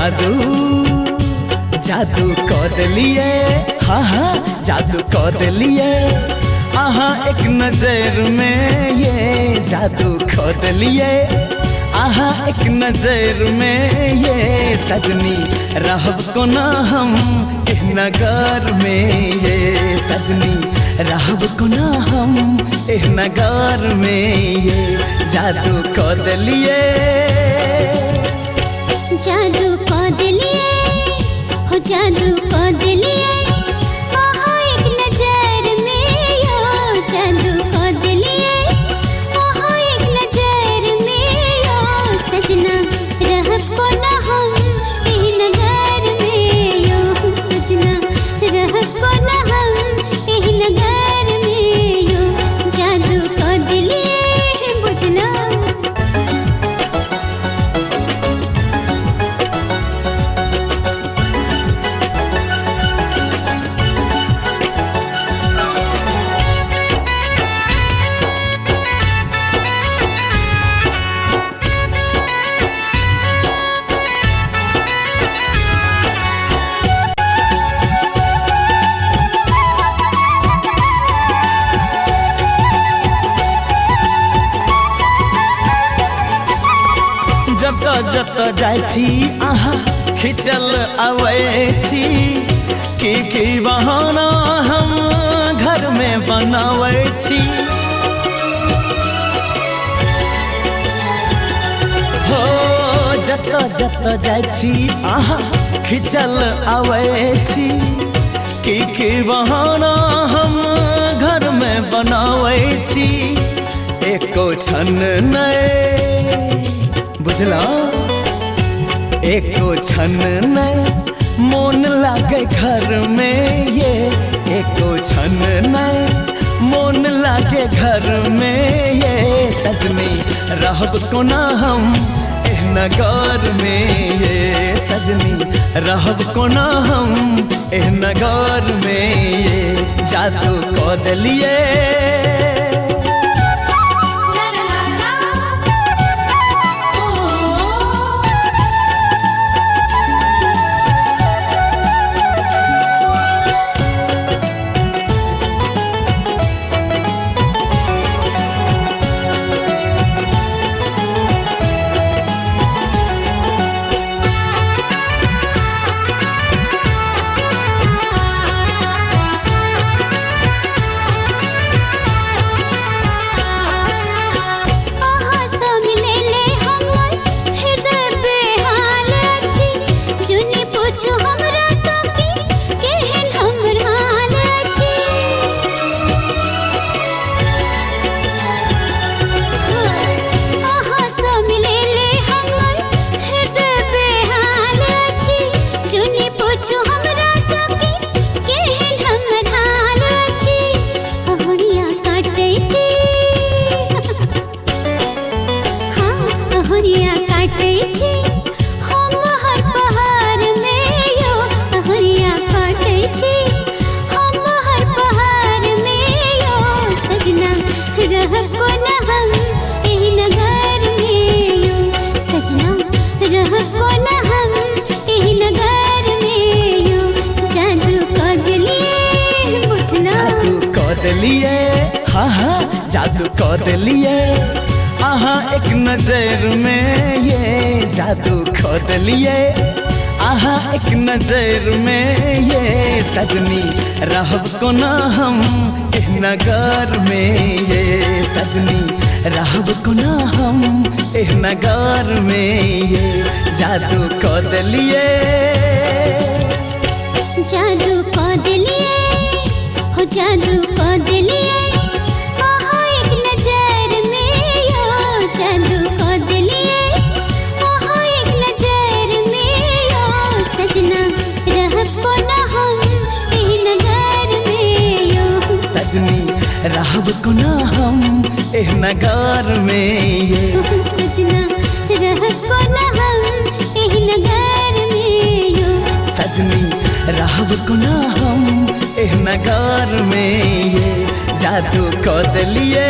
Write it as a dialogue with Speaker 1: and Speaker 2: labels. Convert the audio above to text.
Speaker 1: जादू जादू कर दिलिए, हाँ हाँ जादू कर दिलिए, आहा एक नजर में ये जादू कर दिलिए, आहा एक नजर में ये सजनी रहब को ना हम इस नगर में, ये सजनी रहब को ना हम इस नगर में, ये जादू कर दिलिए,
Speaker 2: जादू कर दिलिए, हो जादू कर दिलिए, आहा एक नजर में यो जादू कर दिलिए, आहा एक नजर में यो सजना रहब को ना हम इस नगर में, यो सजना रहब को ना हम इस नगर में, यो जादू कर दिलिए बुझला।
Speaker 1: जत जाइ छी आहा खिचल आवे छी, की बहाना हम घर में बनावे छी, हो जत जत जाइ छी आहा खिचल आवे छी, की बहाना हम घर में बनावे छी, एको क्षण नहीं बुझला, एको क्षण नहीं मोन लागे घर में, ये एको क्षण नहीं मोन लागे घर में, ये सजनी रहब को ना हम इस नगर में, ये सजनी रहब को ना हम इस नगर में, ये जादू कर दिलिए, हाँ हाँ जादू कर दिलिए, आहा एक नजर में ये जादू कर दिलिए, आहा एक नजर में ये सजनी रहब को ना हम इस नगर में, ये सजनी रहब को ना हम इस नगर में, ये जादू कर दिलिए,
Speaker 2: जादू कर दिलिए, हो जादू कर दिलिए, आहा एक नजर में यो जादू कर दिलिए, आहा एक नजर में यो सजना रहब को ना हम इस नगर में, यो
Speaker 1: सजनी रहब को ना हम इस नगर में, ये
Speaker 2: सजना रहब को ना हम इस नगर में, यो
Speaker 1: सजनी रहब को ना हम इस नगर में, ये जादू कर दिलिए।